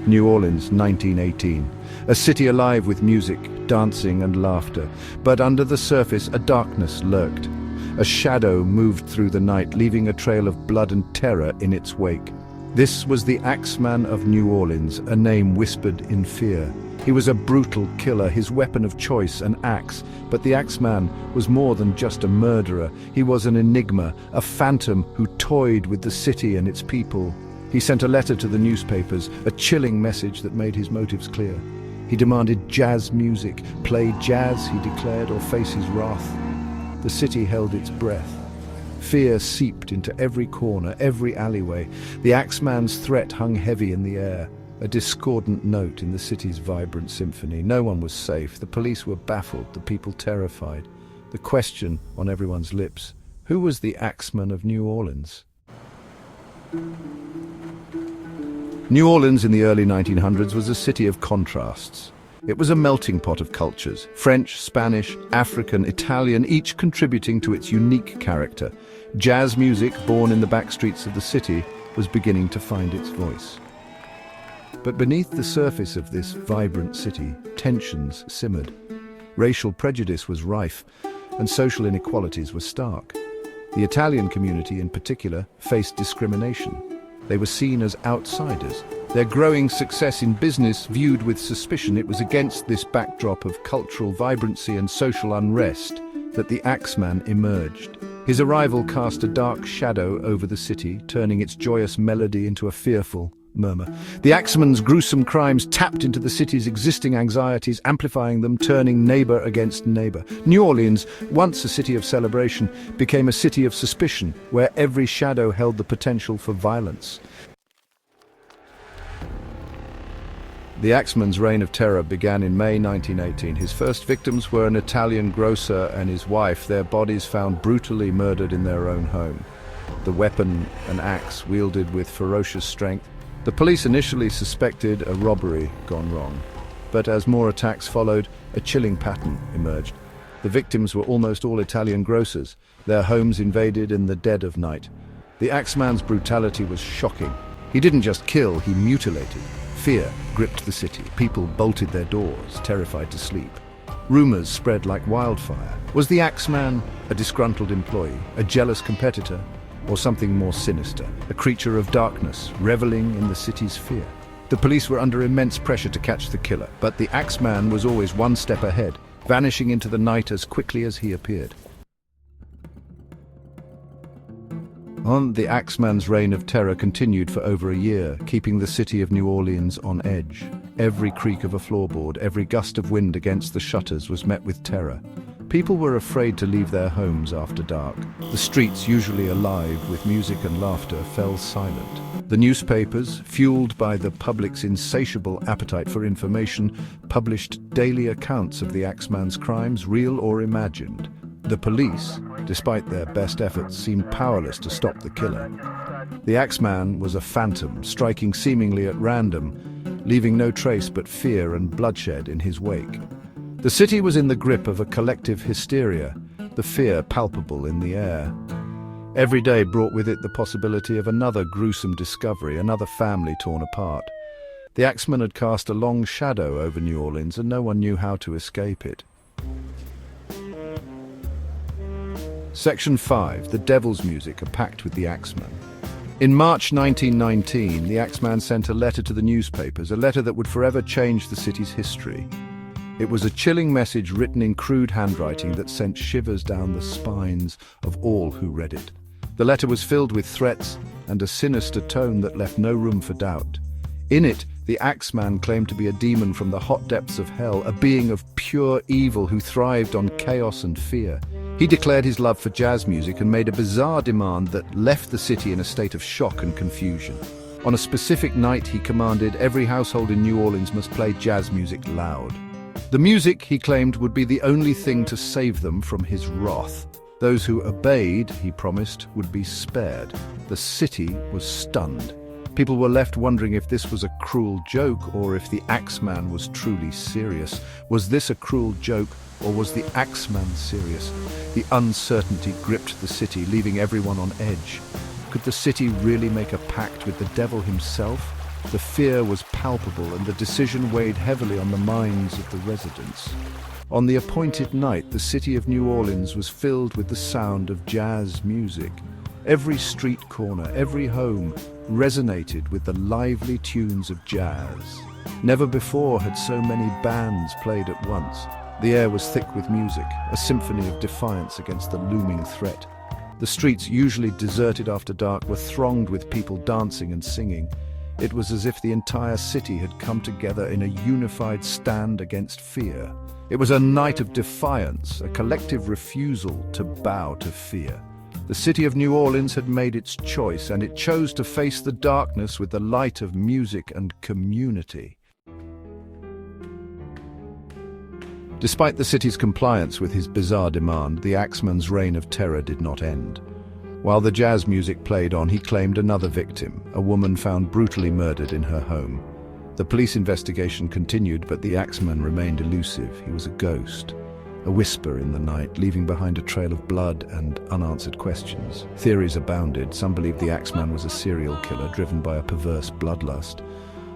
New Orleans, 1918. A city alive with music, dancing and laughter. But under the surface, a darkness lurked. A shadow moved through the night, leaving a trail of blood and terror in its wake. This was the Axeman of New Orleans, a name whispered in fear. He was a brutal killer, his weapon of choice an axe. But the Axeman was more than just a murderer. He was an enigma, a phantom who toyed with the city and its people. He sent a letter to the newspapers, a chilling message that made his motives clear. He demanded jazz music. Play jazz, he declared, or face his wrath. The city held its breath. Fear seeped into every corner, every alleyway. The Axeman's threat hung heavy in the air, a discordant note in the city's vibrant symphony. No one was safe. The police were baffled, the people terrified. The question on everyone's lips: who was the Axeman of New Orleans? New Orleans in the early 1900s was a city of contrasts. It was a melting pot of cultures, French, Spanish, African, Italian, each contributing to its unique character. Jazz music, born in the back streets of the city, was beginning to find its voice. But beneath the surface of this vibrant city, tensions simmered. Racial prejudice was rife, and social inequalities were stark. The Italian community, in particular, faced discrimination. They were seen as outsiders. Their growing success in business viewed with suspicion. It was against this backdrop of cultural vibrancy and social unrest that the Axeman emerged. His arrival cast a dark shadow over the city, turning its joyous melody into a fearful murmur. The Axeman's gruesome crimes tapped into the city's existing anxieties, amplifying them, turning neighbor against neighbor. New Orleans, once a city of celebration, became a city of suspicion, where every shadow held the potential for violence. The Axeman's reign of terror began in May 1918. His first victims were an Italian grocer and his wife, their bodies found brutally murdered in their own home. The weapon, an axe wielded with ferocious strength. The police initially suspected a robbery gone wrong, but as more attacks followed, a chilling pattern emerged. The victims were almost all Italian grocers, their homes invaded in the dead of night. The Axeman's brutality was shocking. He didn't just kill, he mutilated. Fear gripped the city. People bolted their doors, terrified to sleep. Rumors spread like wildfire. Was the Axeman a disgruntled employee, a jealous competitor, or something more sinister, a creature of darkness, reveling in the city's fear? The police were under immense pressure to catch the killer, but the Axeman was always one step ahead, vanishing into the night as quickly as he appeared. The Axeman's reign of terror continued for over a year, keeping the city of New Orleans on edge. Every creak of a floorboard, every gust of wind against the shutters was met with terror. People were afraid to leave their homes after dark. The streets, usually alive with music and laughter, fell silent. The newspapers, fueled by the public's insatiable appetite for information, published daily accounts of the Axeman's crimes, real or imagined. The police, despite their best efforts, seemed powerless to stop the killer. The Axeman was a phantom, striking seemingly at random, leaving no trace but fear and bloodshed in his wake. The city was in the grip of a collective hysteria, the fear palpable in the air. Every day brought with it the possibility of another gruesome discovery, another family torn apart. The Axeman had cast a long shadow over New Orleans, and no one knew how to escape it. Section 5. The Devil's Music, a pact with the Axeman. In March 1919, the Axeman sent a letter to the newspapers, a letter that would forever change the city's history. It was a chilling message written in crude handwriting that sent shivers down the spines of all who read it. The letter was filled with threats and a sinister tone that left no room for doubt. In it, the Axeman claimed to be a demon from the hot depths of hell, a being of pure evil who thrived on chaos and fear. He declared his love for jazz music and made a bizarre demand that left the city in a state of shock and confusion. On a specific night, he commanded every household in New Orleans must play jazz music loud. The music, he claimed, would be the only thing to save them from his wrath. Those who obeyed, he promised, would be spared. The city was stunned. People were left wondering if this was a cruel joke or if the Axeman was truly serious. Was this a cruel joke, or was the Axeman serious? The uncertainty gripped the city, leaving everyone on edge. Could the city really make a pact with the devil himself? The fear was palpable, and the decision weighed heavily on the minds of the residents. On the appointed night, the city of New Orleans was filled with the sound of jazz music. Every street corner, every home resonated with the lively tunes of jazz. Never before had so many bands played at once. The air was thick with music, a symphony of defiance against the looming threat. The streets, usually deserted after dark, were thronged with people dancing and singing. It was as if the entire city had come together in a unified stand against fear. It was a night of defiance, a collective refusal to bow to fear. The city of New Orleans had made its choice, and it chose to face the darkness with the light of music and community. Despite the city's compliance with his bizarre demand, the Axeman's reign of terror did not end. While the jazz music played on, he claimed another victim, a woman found brutally murdered in her home. The police investigation continued, but the Axeman remained elusive. He was a ghost, a whisper in the night, leaving behind a trail of blood and unanswered questions. Theories abounded. Some believed the Axeman was a serial killer driven by a perverse bloodlust.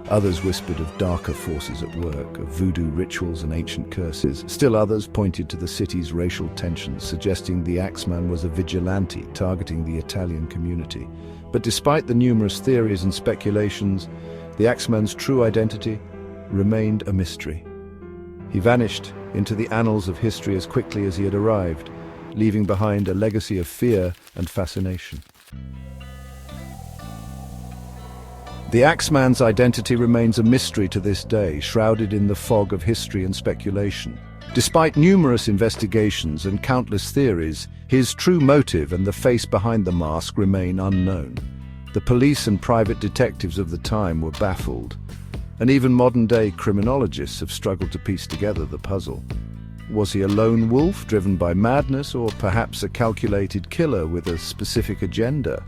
Others whispered of darker forces at work, of voodoo rituals and ancient curses. Still others pointed to the city's racial tensions, suggesting the Axeman was a vigilante targeting the Italian community. But despite the numerous theories and speculations, the Axeman's true identity remained a mystery. He vanished into the annals of history as quickly as he had arrived, leaving behind a legacy of fear and fascination. The Axeman's identity remains a mystery to this day, shrouded in the fog of history and speculation. Despite numerous investigations and countless theories, his true motive and the face behind the mask remain unknown. The police and private detectives of the time were baffled, and even modern-day criminologists have struggled to piece together the puzzle. Was he a lone wolf driven by madness, or perhaps a calculated killer with a specific agenda?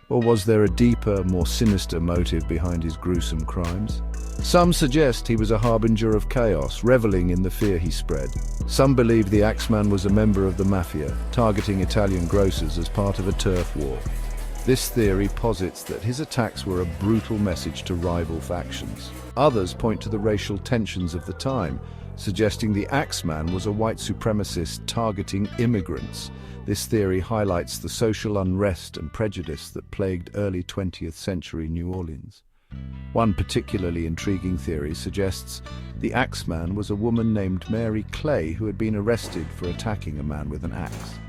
Or was there a deeper, more sinister motive behind his gruesome crimes? Some suggest he was a harbinger of chaos, reveling in the fear he spread. Some believe the Axeman was a member of the mafia, targeting Italian grocers as part of a turf war. This theory posits that his attacks were a brutal message to rival factions. Others point to the racial tensions of the time, suggesting the Axeman was a white supremacist targeting immigrants. This theory highlights the social unrest and prejudice that plagued early 20th century New Orleans. One particularly intriguing theory suggests the Axeman was a woman named Mary Clay who had been arrested for attacking a man with an axe.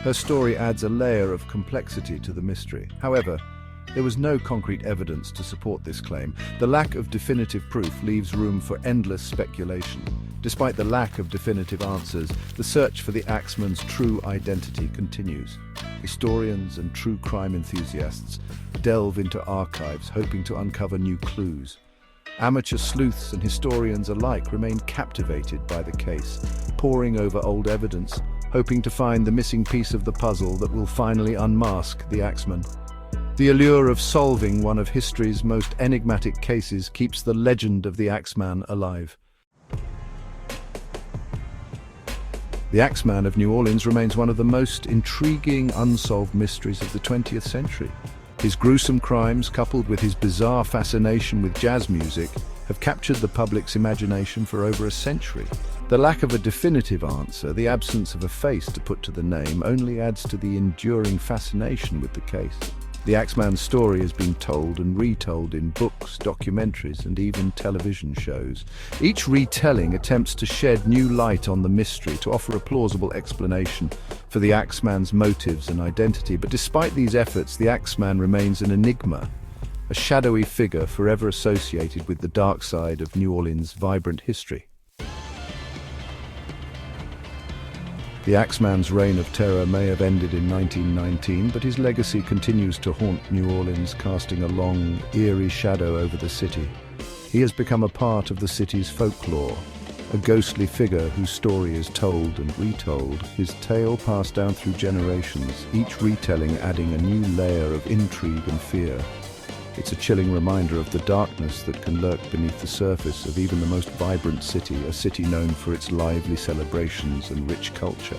Her story adds a layer of complexity to the mystery. However, there was no concrete evidence to support this claim. The lack of definitive proof leaves room for endless speculation. Despite the lack of definitive answers, the search for the Axeman's true identity continues. Historians and true crime enthusiasts delve into archives, hoping to uncover new clues. Amateur sleuths and historians alike remain captivated by the case, poring over old evidence, hoping to find the missing piece of the puzzle that will finally unmask the Axeman. The allure of solving one of history's most enigmatic cases keeps the legend of the Axeman alive. The Axeman of New Orleans remains one of the most intriguing unsolved mysteries of the 20th century. His gruesome crimes, coupled with his bizarre fascination with jazz music, have captured the public's imagination for over a century. The lack of a definitive answer, the absence of a face to put to the name, only adds to the enduring fascination with the case. The Axeman's story has been told and retold in books, documentaries, and even television shows. Each retelling attempts to shed new light on the mystery, to offer a plausible explanation for the Axeman's motives and identity. But despite these efforts, the Axeman remains an enigma, a shadowy figure forever associated with the dark side of New Orleans' vibrant history. The Axeman's reign of terror may have ended in 1919, but his legacy continues to haunt New Orleans, casting a long, eerie shadow over the city. He has become a part of the city's folklore, a ghostly figure whose story is told and retold, his tale passed down through generations, each retelling adding a new layer of intrigue and fear. It's a chilling reminder of the darkness that can lurk beneath the surface of even the most vibrant city, a city known for its lively celebrations and rich culture.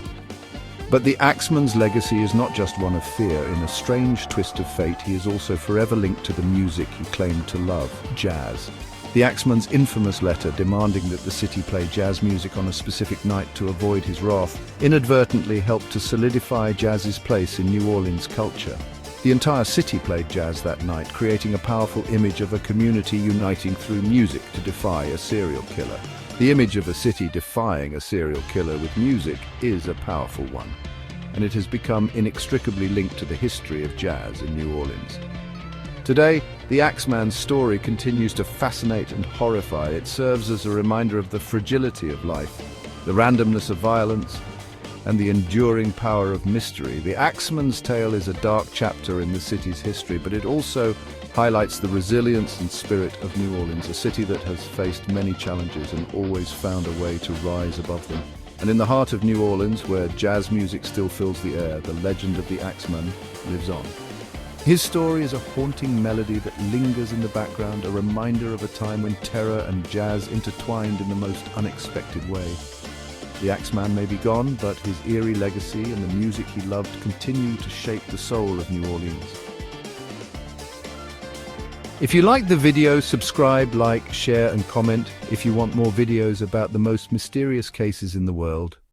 But the Axeman's legacy is not just one of fear. In a strange twist of fate, he is also forever linked to the music he claimed to love, jazz. The Axeman's infamous letter demanding that the city play jazz music on a specific night to avoid his wrath inadvertently helped to solidify jazz's place in New Orleans culture. The entire city played jazz that night, creating a powerful image of a community uniting through music to defy a serial killer. The image of a city defying a serial killer with music is a powerful one, and it has become inextricably linked to the history of jazz in New Orleans. Today, the Axeman's story continues to fascinate and horrify. It serves as a reminder of the fragility of life, the randomness of violence, and the enduring power of mystery. The Axeman's tale is a dark chapter in the city's history, but it also highlights the resilience and spirit of New Orleans, a city that has faced many challenges and always found a way to rise above them. And in the heart of New Orleans, where jazz music still fills the air, the legend of the Axeman lives on. His story is a haunting melody that lingers in the background, a reminder of a time when terror and jazz intertwined in the most unexpected way. The Axeman may be gone, but his eerie legacy and the music he loved continue to shape the soul of New Orleans. If you liked the video, subscribe, like, share and comment if you want more videos about the most mysterious cases in the world.